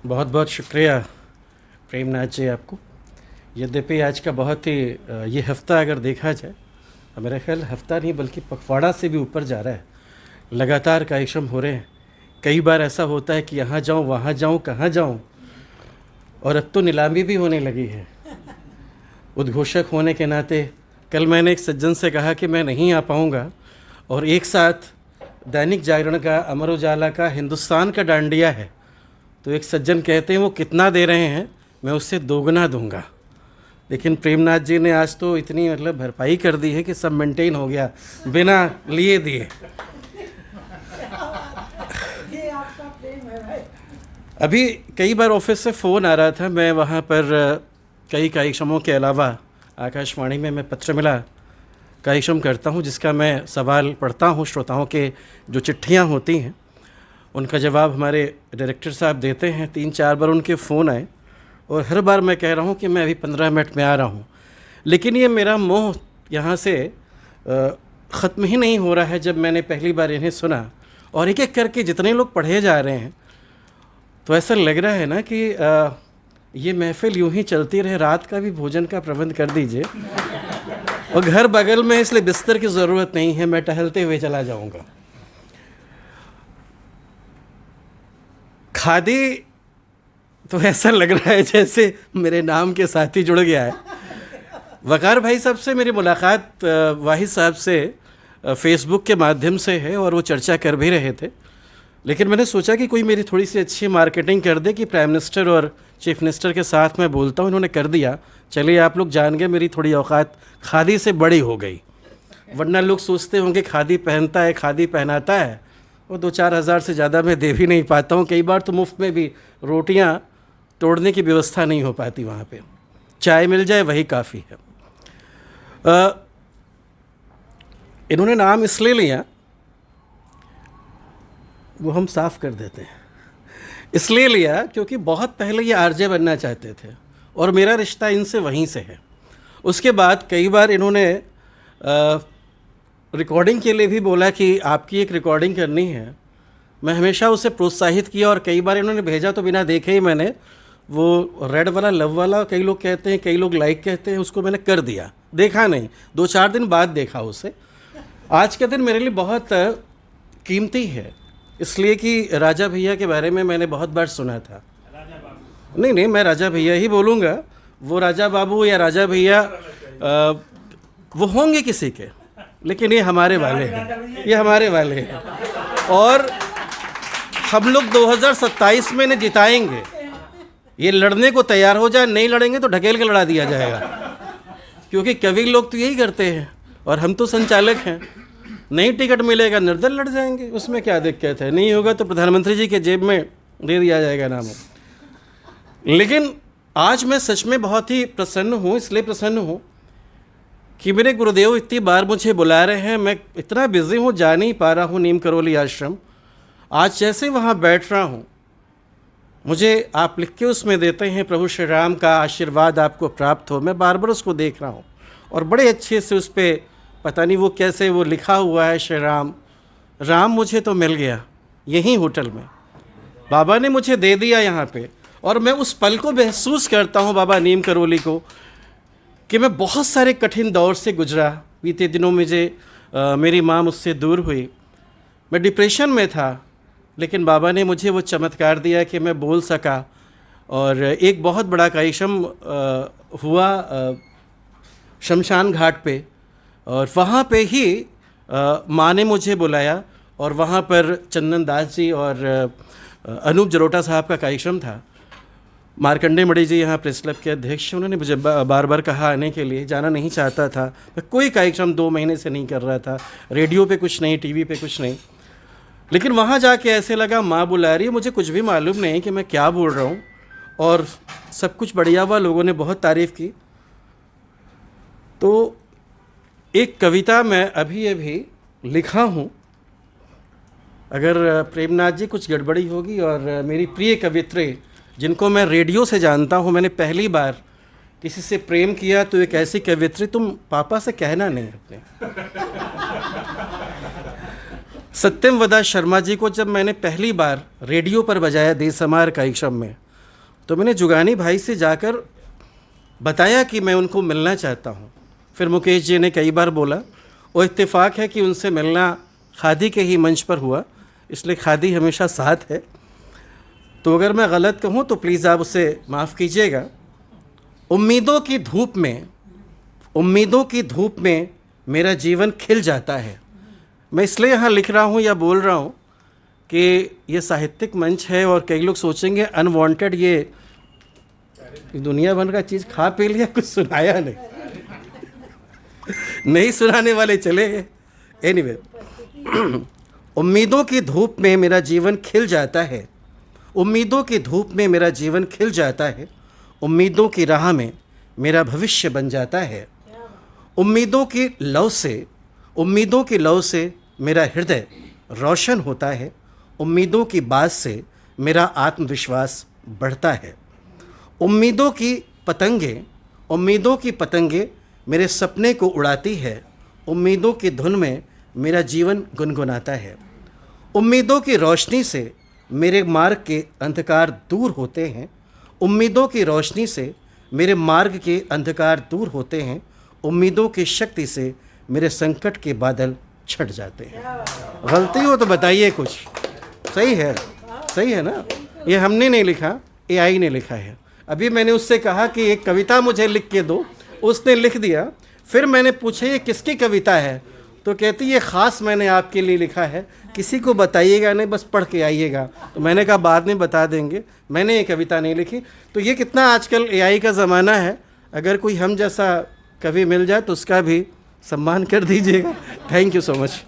बहुत बहुत शुक्रिया प्रेमनाथ जी आपको। यद्यपि आज का बहुत ही ये हफ्ता अगर देखा जाए, मेरा ख्याल हफ्ता नहीं बल्कि पखवाड़ा से भी ऊपर जा रहा है। लगातार कार्यक्रम हो रहे हैं। कई बार ऐसा होता है कि यहाँ जाऊँ वहाँ जाऊँ कहाँ जाऊँ, और अब तो नीलामी भी होने लगी है। उद्घोषक होने के नाते कल मैंने एक सज्जन से कहा कि मैं नहीं आ पाऊँगा, और एक साथ दैनिक जागरण का, अमर उजाला का, हिंदुस्तान का डांडिया है। तो एक सज्जन कहते हैं वो कितना दे रहे हैं, मैं उससे दोगुना दूंगा। लेकिन प्रेमनाथ जी ने आज तो इतनी भरपाई कर दी है कि सब मेंटेन हो गया बिना लिए दिए। अभी कई बार ऑफिस से फ़ोन आ रहा था, मैं वहाँ पर कई कार्यक्रमों के अलावा आकाशवाणी में मैं पत्र मिला कार्यक्रम करता हूँ, जिसका मैं सवाल पढ़ता हूँ। श्रोताओं के जो चिट्ठियाँ होती हैं उनका जवाब हमारे डायरेक्टर साहब देते हैं। 3-4 बार उनके फ़ोन आए और हर बार मैं कह रहा हूँ कि मैं अभी 15 मिनट में आ रहा हूँ, लेकिन ये मेरा मोह यहाँ से ख़त्म ही नहीं हो रहा है। जब मैंने पहली बार इन्हें सुना और एक एक करके जितने लोग पढ़े जा रहे हैं, तो ऐसा लग रहा है ना कि ये महफ़िल यूँ ही चलती रहे, रात का भी भोजन का प्रबंध कर दीजिए। और घर बगल में, इसलिए बिस्तर की ज़रूरत नहीं है, मैं टहलते हुए चला जाऊँगा। खादी तो ऐसा लग रहा है जैसे मेरे नाम के साथ ही जुड़ गया है। वकार भाई साहब से मेरी मुलाकात वाहिद साहब से फेसबुक के माध्यम से है, और वो चर्चा कर भी रहे थे। लेकिन मैंने सोचा कि कोई मेरी थोड़ी सी अच्छी मार्केटिंग कर दे कि प्राइम मिनिस्टर और चीफ मिनिस्टर के साथ मैं बोलता हूँ। इन्होंने कर दिया। चलिए, आप लोग जान गए, मेरी थोड़ी औकात खादी से बड़ी हो गई। वरना लोग सोचते होंगे खादी पहनता है, खादी पहनाता है, वो 2-4 हज़ार से ज़्यादा मैं दे भी नहीं पाता हूँ। कई बार तो मुफ्त में भी रोटियाँ तोड़ने की व्यवस्था नहीं हो पाती वहाँ पे, चाय मिल जाए वही काफ़ी है। इन्होंने नाम इसलिए लिया, वो हम साफ़ कर देते हैं, इसलिए लिया क्योंकि बहुत पहले ये आरजे बनना चाहते थे और मेरा रिश्ता इनसे वहीं से है। उसके बाद कई बार इन्होंने रिकॉर्डिंग के लिए भी बोला कि आपकी एक रिकॉर्डिंग करनी है। मैं हमेशा उसे प्रोत्साहित किया, और कई बार इन्होंने भेजा तो बिना देखे ही मैंने वो रेड वाला, लव वाला, कई लोग कहते हैं, कई लोग लाइक कहते हैं, उसको मैंने कर दिया। देखा नहीं, 2-4 दिन बाद देखा उसे। आज का दिन मेरे लिए बहुत कीमती है, इसलिए कि राजा भैया के बारे में मैंने बहुत बार सुना था। नहीं, मैं राजा भैया ही बोलूँगा। वो राजा बाबू या राजा भैया वो होंगे किसी के, लेकिन ये हमारे वाले हैं, ये हमारे वाले हैं। और हम लोग 2027 में इन्हें जिताएंगे। ये लड़ने को तैयार हो जाए, नहीं लड़ेंगे तो ढकेल के लड़ा दिया जाएगा, क्योंकि कवि लोग तो यही करते हैं, और हम तो संचालक हैं। नहीं टिकट मिलेगा, निर्दल लड़ जाएंगे, उसमें क्या दिक्कत है। नहीं होगा तो प्रधानमंत्री जी के जेब में दे दिया जाएगा नाम। लेकिन आज मैं सच में बहुत ही प्रसन्न हूँ। इसलिए प्रसन्न हूँ कि मेरे गुरुदेव इतनी बार मुझे बुला रहे हैं। मैं इतना बिज़ी हूँ, जा नहीं पा रहा हूँ नीम करोली आश्रम। आज जैसे वहाँ बैठ रहा हूँ, मुझे आप लिख के उसमें देते हैं, प्रभु श्री राम का आशीर्वाद आपको प्राप्त हो। मैं बार बार उसको देख रहा हूँ, और बड़े अच्छे से उस पर पता नहीं वो कैसे वो लिखा हुआ है, श्री राम। राम मुझे तो मिल गया यहीं होटल में, बाबा ने मुझे दे दिया यहाँ पे। और मैं उस पल को महसूस करता हूँ, बाबा नीम करोली को, कि मैं बहुत सारे कठिन दौर से गुजरा। बीते दिनों मुझे मेरी माँ मुझसे दूर हुई, मैं डिप्रेशन में था, लेकिन बाबा ने मुझे वो चमत्कार दिया कि मैं बोल सका। और एक बहुत बड़ा कार्यक्रम हुआ शमशान घाट पे, और वहाँ पे ही माँ ने मुझे बुलाया, और वहाँ पर चंदन दास जी और अनूप जलोटा साहब का कार्यक्रम था। मार्कंडे मणि जी यहाँ प्रेस क्लब के अध्यक्ष, उन्होंने मुझे बार बार कहा आने के लिए। जाना नहीं चाहता था मैं, कोई कार्यक्रम 2 महीने से नहीं कर रहा था, रेडियो पे कुछ नहीं, टीवी पे कुछ नहीं। लेकिन वहाँ जाके ऐसे लगा माँ बुला रही है, मुझे कुछ भी मालूम नहीं कि मैं क्या बोल रहा हूँ, और सब कुछ बढ़िया हुआ, लोगों ने बहुत तारीफ़ की। तो एक कविता मैं अभी लिखा हूँ। अगर प्रेमनाथ जी कुछ गड़बड़ी होगी, और मेरी प्रिय कवित्री जिनको मैं रेडियो से जानता हूँ, मैंने पहली बार किसी से प्रेम किया तो एक ऐसी कवित्री, तुम पापा से कहना नहीं अपने। सत्यम वदा शर्मा जी को जब मैंने पहली बार रेडियो पर बजाया देशहमार कार्यक्रम में, तो मैंने जुगानी भाई से जाकर बताया कि मैं उनको मिलना चाहता हूँ। फिर मुकेश जी ने कई बार बोला, और इत्तेफाक है कि उनसे मिलना खादी के ही मंच पर हुआ, इसलिए खादी हमेशा साथ है। तो अगर मैं गलत कहूँ तो प्लीज़ आप उसे माफ़ कीजिएगा। उम्मीदों की धूप में मेरा जीवन खिल जाता है। मैं इसलिए यहाँ लिख रहा हूँ या बोल रहा हूँ कि ये साहित्यिक मंच है और कई लोग सोचेंगे अनवांटेड ये दुनिया भर का चीज़ खा पी लिया, कुछ सुनाया नहीं। नहीं सुनाने वाले चले गए। एनीवे, उम्मीदों की धूप में मेरा जीवन खिल जाता है। उम्मीदों की धूप में मेरा जीवन खिल जाता है। उम्मीदों की राह में मेरा भविष्य बन जाता है। उम्मीदों की लौ से मेरा हृदय रोशन होता है। उम्मीदों की बात से मेरा आत्मविश्वास बढ़ता है। उम्मीदों की पतंगे मेरे सपने को उड़ाती है। उम्मीदों की धुन में मेरा जीवन गुनगुनाता है। उम्मीदों की रोशनी से मेरे मार्ग के अंधकार दूर होते हैं। उम्मीदों की रोशनी से मेरे मार्ग के अंधकार दूर होते हैं। उम्मीदों की शक्ति से मेरे संकट के बादल छट जाते हैं। गलती हो तो बताइए कुछ। सही है ना? ये हमने नहीं लिखा, AI ने लिखा है। अभी मैंने उससे कहा कि एक कविता मुझे लिख के दो, उसने लिख दिया। फिर मैंने पूछा ये किसकी कविता है, तो कहती ये ख़ास मैंने आपके लिए लिखा है, किसी को बताइएगा नहीं, बस पढ़ के आइएगा। तो मैंने कहा बाद में बता देंगे, मैंने ये कविता नहीं लिखी। तो ये कितना आजकल AI का ज़माना है। अगर कोई हम जैसा कवि मिल जाए तो उसका भी सम्मान कर दीजिएगा। Thank you so much.